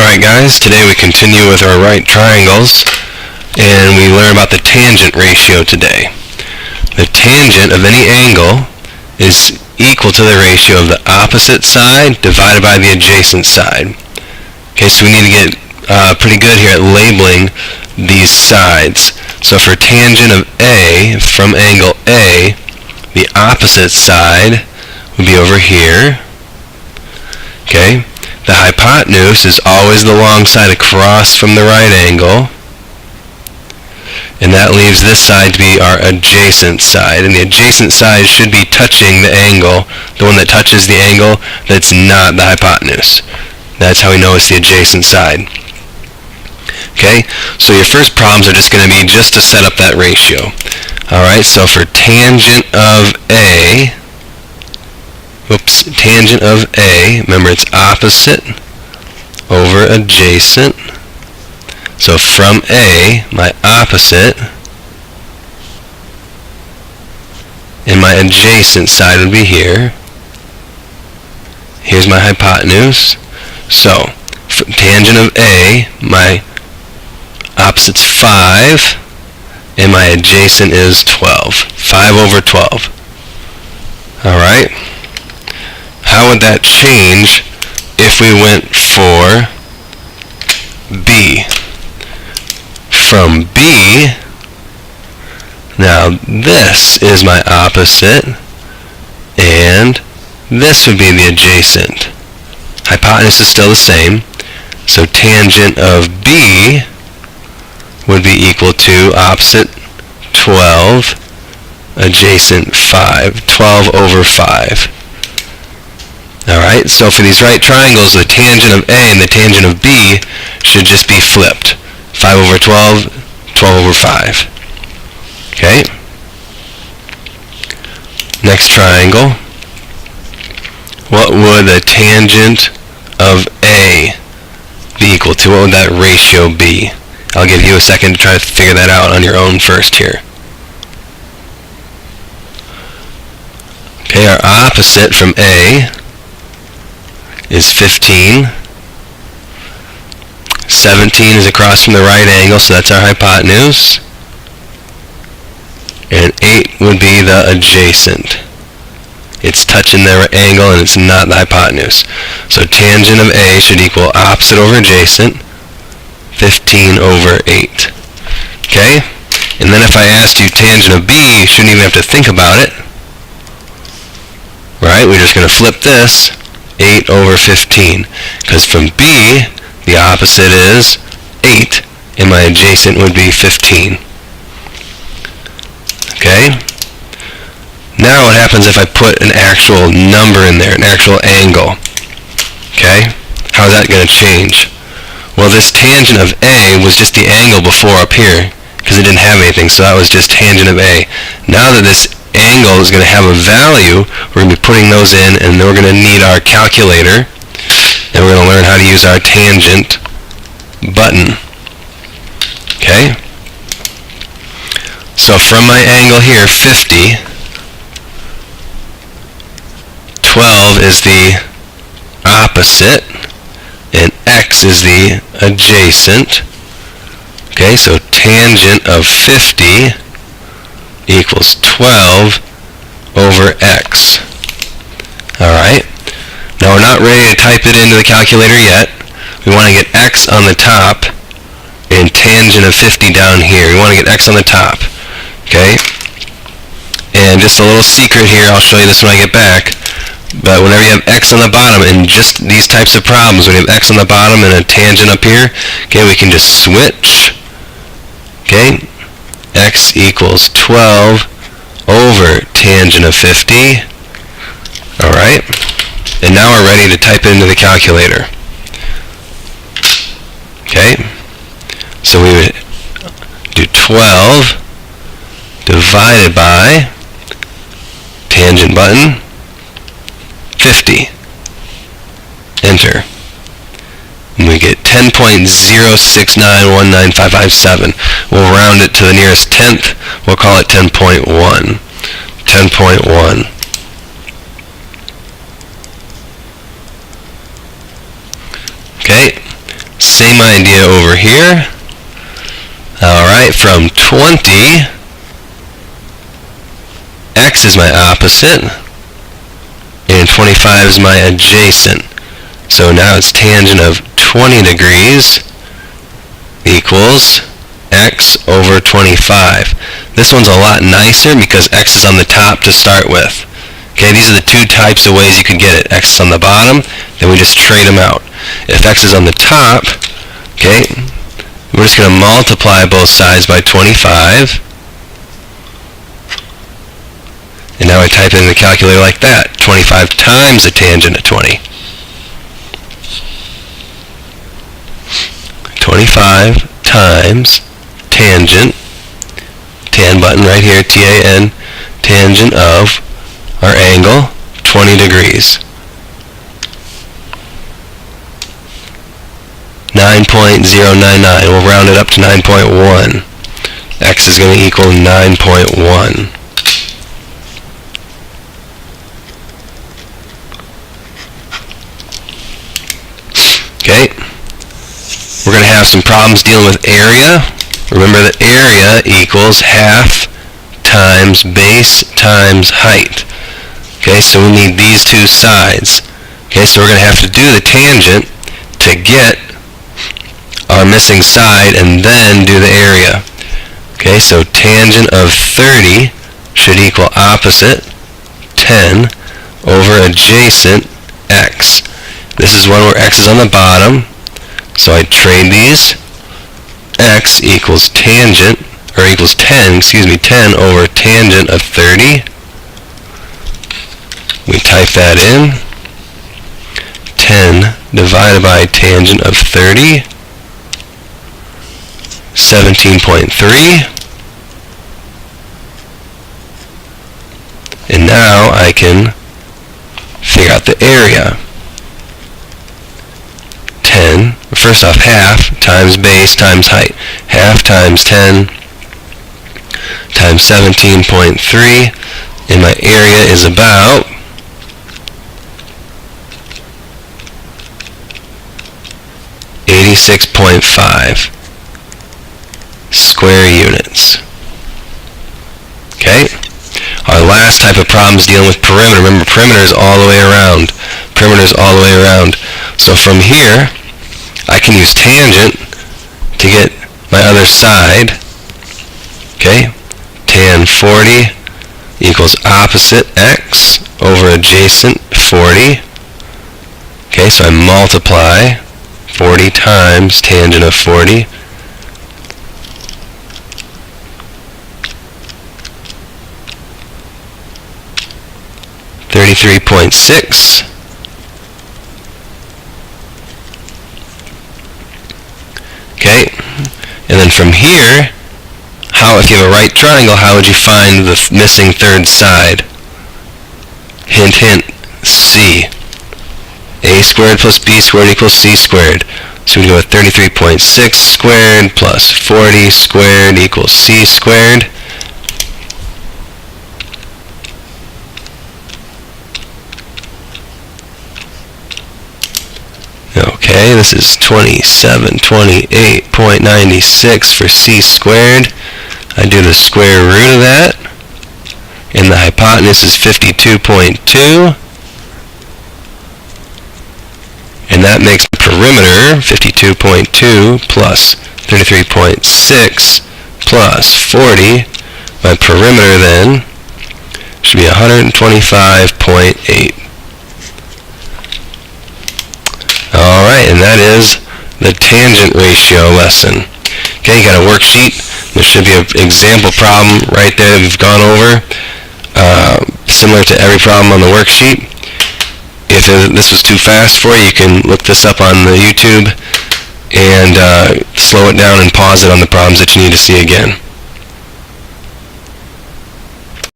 Alright guys, today we continue with our right triangles, and we learn about the tangent ratio today. The tangent of any angle is equal to the ratio of the opposite side divided by the adjacent side. Okay, so we need to get pretty good here at labeling these sides. So for tangent of A, from angle A, the opposite side would be over here. Okay, the hypotenuse is always the long side across from the right angle, and that leaves this side to be our adjacent side, and the adjacent side should be touching the angle, the one that touches the angle that's not the hypotenuse. That's how we know it's the adjacent side. Okay, so your first problems are just going to be just to set up that ratio. Alright, so for tangent of A, tangent of A, remember it's opposite over adjacent. So from A, my opposite, and my adjacent side would be here. Here's my hypotenuse. So tangent of A, my opposite's 5, and my adjacent is 12. 5 over 12. Alright? How would that change if we went for B? From B, now this is my opposite, and this would be the adjacent. Hypotenuse is still the same, so tangent of B would be equal to opposite 12, adjacent 5, 12 over 5. Alright, so for these right triangles, the tangent of A and the tangent of B should just be flipped. 5 over 12, 12 over 5. Okay? Next triangle. What would the tangent of A be equal to? What would that ratio be? I'll give you a second to try to figure that out on your own first here. Okay, our opposite from A is 15. 17 is across from the right angle, so that's our hypotenuse. And 8 would be the adjacent. It's touching the angle and it's not the hypotenuse. So tangent of A should equal opposite over adjacent, 15 over 8. Okay? And then if I asked you tangent of B, you shouldn't even have to think about it. Right? We're just going to flip this. 8 over 15. Because from B, the opposite is 8, and my adjacent would be 15. Okay? Now what happens if I put an actual number in there, an actual angle? Okay? How is that going to change? Well, this tangent of A was just the angle before up here, because it didn't have anything, so that was just tangent of A. Now that this angle is going to have a value, we're going to be putting those in, and then we're going to need our calculator, and we're going to learn how to use our tangent button. Okay? So from my angle here, 50, 12 is the opposite, and x is the adjacent. Okay, so tangent of 50 equals 12 over x. Alright? Now we're not ready to type it into the calculator yet. We want to get x on the top and tangent of 50 down here. We want to get x on the top. Okay? And just a little secret here, I'll show you this when I get back. But whenever you have x on the bottom, in just these types of problems, when you have x on the bottom and a tangent up here, okay, we can just switch. Okay? X equals 12 over tangent of 50. Alright? And now we're ready to type it into the calculator. Okay? So we would do 12 divided by tangent button 50. Enter. And we get 10.069195557. We'll round it to the nearest tenth. We'll call it 10.1. 10.1. Okay. same idea over here. Alright, from 20, x is my opposite, and 25 is my adjacent. So now it's tangent of 20 degrees equals x over 25. This one's a lot nicer because x is on the top to start with. Okay, these are the two types of ways you can get it. X is on the bottom, then we just trade them out. If x is on the top, okay, we're just going to multiply both sides by 25. And now I type it in the calculator like that. 25 times the tangent of 20. 25 times tangent, tan button right here, T-A-N, tangent of our angle, 20 degrees. 9.099. We'll round it up to 9.1. X is going to equal 9.1. Okay. We're going to have some problems dealing with area. Remember that area equals half times base times height. Okay, so we need these two sides. Okay, so we're going to have to do the tangent to get our missing side and then do the area. Okay, so tangent of 30 should equal opposite 10 over adjacent x. This is one where x is on the bottom, so I trade these. X equals tangent, or equals 10 over tangent of 30. We type that in. 10 divided by tangent of 30, 17.3. And now I can figure out the area. 10, first off, half times base times height. Half times 10 times 17.3, and my area is about 86.5 square units. Okay? Our last type of problem is dealing with perimeter. Remember, perimeter is all the way around. Perimeter is all the way around. So from here, I can use tangent to get my other side. Okay? Tan 40 equals opposite x over adjacent 40. Okay, so I multiply 40 times tangent of 40. $33.6. Okay, and then from here, if you have a right triangle, how would you find the missing third side? Hint, hint, C. A squared plus B squared equals C squared. So we go with 33.6 squared plus 40 squared equals C squared. Okay, this is 2728.96 for C squared. I do the square root of that, and the hypotenuse is 52.2, and that makes the perimeter 52.2 plus 33.6 plus 40. My perimeter then should be 125.8. Alright, and that is the tangent ratio lesson. Okay, you got a worksheet. There should be an example problem right there that we've gone over, similar to every problem on the worksheet. If this was too fast for you, you can look this up on the YouTube and slow it down and pause it on the problems that you need to see again.